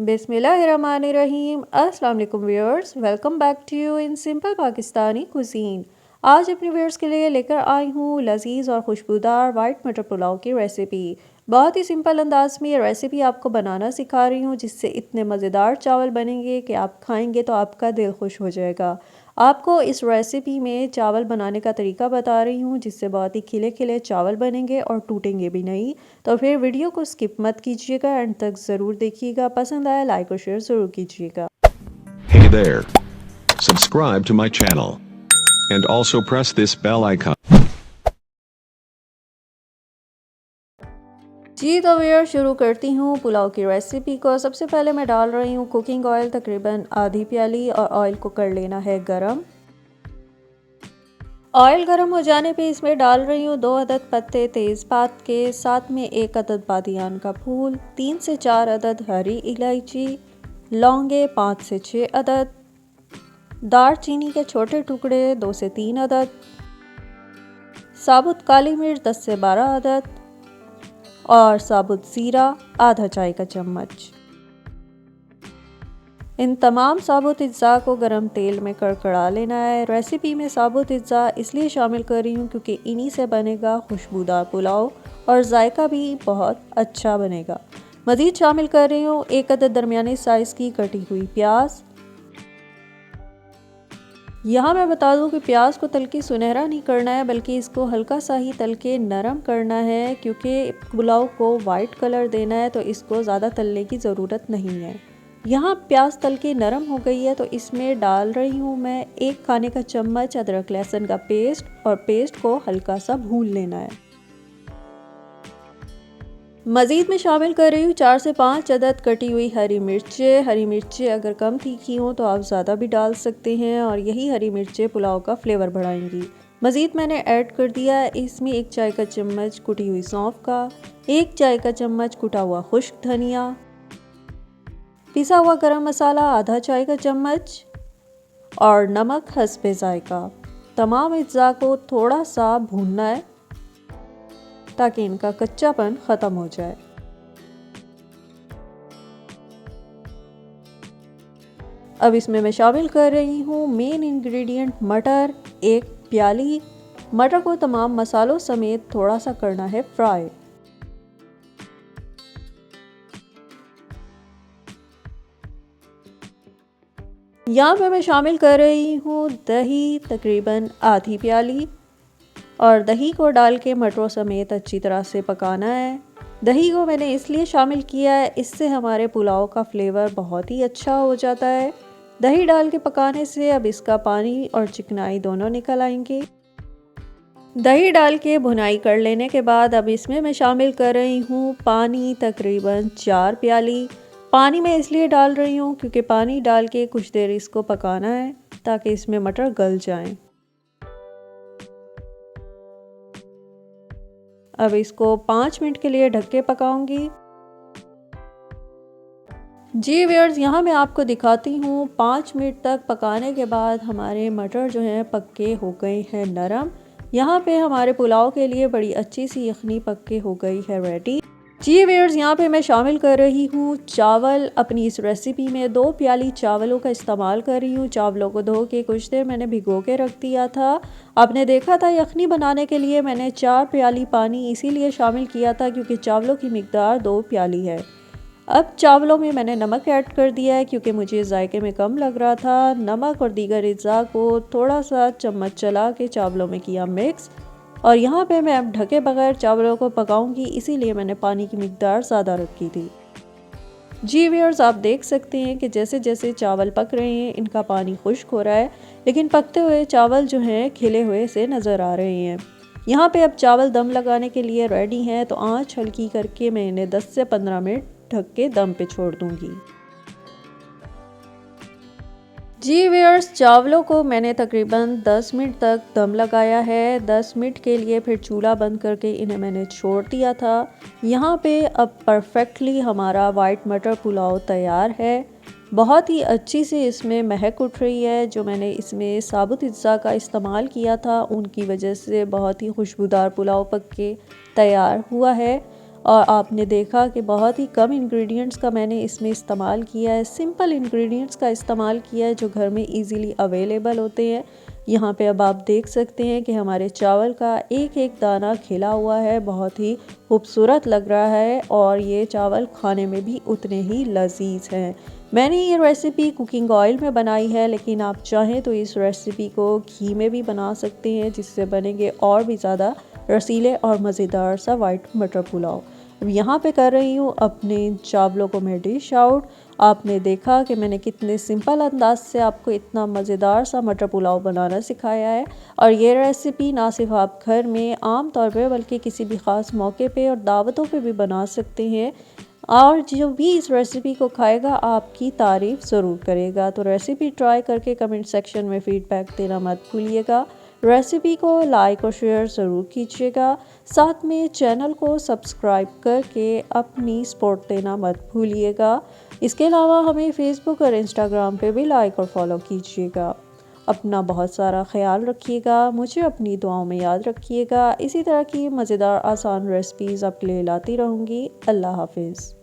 बिस्मिल्लाहिर्रहमानिर्रहीम। अस्सलाम वालेकुम viewers, welcome back to you in simple Pakistani cuisine. आज अपने व्यूअर्स के लिए लेकर आई हूँ लजीज़ और खुशबूदार वाइट मटर पुलाव की रेसिपी। बहुत ही सिंपल अंदाज में ये रेसिपी आपको बनाना सिखा रही हूँ, जिससे इतने मज़ेदार चावल बनेंगे कि आप खाएंगे तो आपका दिल खुश हो जाएगा। आपको इस रेसिपी में चावल बनाने का तरीका बता रही हूँ, जिससे बहुत ही खिले खिले चावल बनेंगे और टूटेंगे भी नहीं। तो फिर वीडियो को स्किप मत कीजिएगा, एंड तक ज़रूर देखिएगा। पसंद आया लाइक और शेयर ज़रूर कीजिएगा। Hey there. Subscribe to my channel. And also press this bell icon. जी तो व्यूअर, शुरू करती हूँ पुलाव की रेसिपी को। सबसे पहले मैं डाल रही हूँ कुकिंग ऑयल, तकरीबन आधी प्याली, और ऑयल को कर लेना है गरम। ऑयल गर्म हो जाने पे इसमें डाल रही हूँ 2 अदद पत्ते तेज़पात के, साथ में 1 अदद बादियान का फूल, 3 से 4 अदद हरी इलायची, लौंगे 5 से 6 अदद, दालचीनी के छोटे टुकड़े 2 से 3 अदद, साबुत काली मिर्च 10 से 12 अदद, और साबुत ज़ीरा आधा चाय का चम्मच। इन तमाम साबुत अज्जा को गरम तेल में कड़कड़ा लेना है। रेसिपी में साबुत अज्जा इसलिए शामिल कर रही हूँ क्योंकि इन्हीं से बनेगा खुशबूदार पुलाव और जायका भी बहुत अच्छा बनेगा। मज़ीद शामिल कर रही हूँ 1 अदद दरमियाने साइज़ की कटी हुई प्याज। यहाँ मैं बता दूँ कि प्याज को तल के सुनहरा नहीं करना है, बल्कि इसको हल्का सा ही तल के नरम करना है, क्योंकि पुलाव को वाइट कलर देना है, तो इसको ज़्यादा तलने की ज़रूरत नहीं है। यहाँ प्याज तल के नरम हो गई है, तो इसमें डाल रही हूँ मैं 1 खाने का चम्मच अदरक लहसुन का पेस्ट, और पेस्ट को हल्का सा भून लेना है। मज़ीद में शामिल कर रही हूँ 4 से 5 अदद कटी हुई हरी मिर्चें। हरी मिर्चें अगर कम तीखी हों तो आप ज़्यादा भी डाल सकते हैं, और यही हरी मिर्चें पुलाव का फ्लेवर बढ़ाएंगी। मज़ीद मैंने ऐड कर दिया है इसमें 1 चाय का चम्मच कुटी हुई सौंफ का, 1 चाय का चम्मच कुटा हुआ खुश्क धनिया, पिसा हुआ गरम मसाला आधा चाय का चम्मच, और नमक हस्बे जायका। तमाम अज्जा को थोड़ा सा भूनना है ताकि इनका कच्चापन ख़त्म हो जाए। अब इसमें मैं शामिल कर रही हूँ मेन इंग्रेडिएंट मटर, 1 प्याली। मटर को तमाम मसालों समेत थोड़ा सा करना है फ्राई। यहाँ पे मैं शामिल कर रही हूँ दही, तकरीबन आधी प्याली, और दही को डाल के मटरों समेत अच्छी तरह से पकाना है। दही को मैंने इसलिए शामिल किया है, इससे हमारे पुलाव का फ्लेवर बहुत ही अच्छा हो जाता है। दही डाल के पकाने से अब इसका पानी और चिकनाई दोनों निकल आएंगे। दही डाल के भुनाई कर लेने के बाद अब इसमें मैं शामिल कर रही हूँ पानी, तकरीबन 4 प्याली। पानी मैं इसलिए डाल रही हूँ क्योंकि पानी डाल के कुछ देर इसको पकाना है ताकि इसमें मटर गल जाएं। अब इसको 5 मिनट के लिए ढक के पकाऊंगी। जी व्यूअर्स, यहाँ मैं आपको दिखाती हूँ 5 मिनट तक पकाने के बाद हमारे मटर जो हैं पक्के हो गए हैं नरम। यहाँ पे हमारे पुलाव के लिए बड़ी अच्छी सी यखनी पक्के हो गई है रेडी। जी व्यूअर्स, यहाँ पे मैं शामिल कर रही हूँ चावल। अपनी इस रेसिपी में 2 प्याली चावलों का इस्तेमाल कर रही हूँ। चावलों को धो के कुछ देर मैंने भिगो के रख दिया था। आपने देखा था यखनी बनाने के लिए मैंने 4 प्याली पानी इसीलिए शामिल किया था क्योंकि चावलों की मिकदार 2 प्याली है। अब चावलों में मैंने नमक ऐड कर दिया है क्योंकि मुझे जायके में कम लग रहा था। नमक और दीगर अज्जा को थोड़ा सा चम्मच चला के चावलों में किया मिक्स, और यहाँ पे मैं अब ढके बगैर चावलों को पकाऊंगी, इसीलिए मैंने पानी की मिकदार ज़्यादा रखी थी। जी व्यूअर्स, आप देख सकते हैं कि जैसे जैसे चावल पक रहे हैं इनका पानी खुश्क हो रहा है, लेकिन पकते हुए चावल जो हैं खिले हुए से नज़र आ रहे हैं। यहाँ पे अब चावल दम लगाने के लिए रेडी हैं, तो आँच हल्की करके मैं इन्हें 10 से 15 मिनट ढक के दम पे छोड़ दूंगी। जी व्यूअर्स, चावलों को मैंने तकरीबन 10 मिनट तक दम लगाया है। 10 मिनट के लिए फिर चूल्हा बंद करके इन्हें मैंने छोड़ दिया था। यहाँ पे अब परफेक्टली हमारा वाइट मटर पुलाव तैयार है। बहुत ही अच्छी से इसमें महक उठ रही है। जो मैंने इसमें साबुत अज्जा का इस्तेमाल किया था उनकी वजह से बहुत ही खुशबूदार पुलाव पक के तैयार हुआ है। और आपने देखा कि बहुत ही कम इंग्रेडिएंट्स का मैंने इसमें इस्तेमाल किया है, सिंपल इंग्रेडिएंट्स का इस्तेमाल किया है जो घर में इजीली अवेलेबल होते हैं। यहाँ पे अब आप देख सकते हैं कि हमारे चावल का एक एक दाना खिला हुआ है, बहुत ही खूबसूरत लग रहा है और ये चावल खाने में भी उतने ही लजीज हैं। मैंने ये रेसिपी कुकिंग ऑयल में बनाई है, लेकिन आप चाहें तो इस रेसिपी को घी में भी बना सकते हैं, जिससे बनेंगे और भी ज़्यादा रसीले और मज़ेदार सा वाइट मटर पुलाव। अब यहाँ पे कर रही हूँ अपने चावलों को मैं डिश आउट। आपने देखा कि मैंने कितने सिंपल अंदाज से आपको इतना मज़ेदार सा मटर पुलाव बनाना सिखाया है। और ये रेसिपी ना सिर्फ आप घर में आम तौर पे बल्कि किसी भी ख़ास मौके पे और दावतों पे भी बना सकते हैं, और जो भी इस रेसिपी को खाएगा आपकी तारीफ़ ज़रूर करेगा। तो रेसिपी ट्राई करके कमेंट सेक्शन में फ़ीडबैक देना मत भूलिएगा। रेसिपी को लाइक और शेयर ज़रूर कीजिएगा। साथ में चैनल को सब्सक्राइब करके अपनी सपोर्ट देना मत भूलिएगा। इसके अलावा हमें फेसबुक और इंस्टाग्राम पे भी लाइक और फॉलो कीजिएगा। अपना बहुत सारा ख्याल रखिएगा, मुझे अपनी दुआओं में याद रखिएगा। इसी तरह की मज़ेदार आसान रेसिपीज़ आपके लिए लाती रहूँगी। अल्लाह हाफिज़।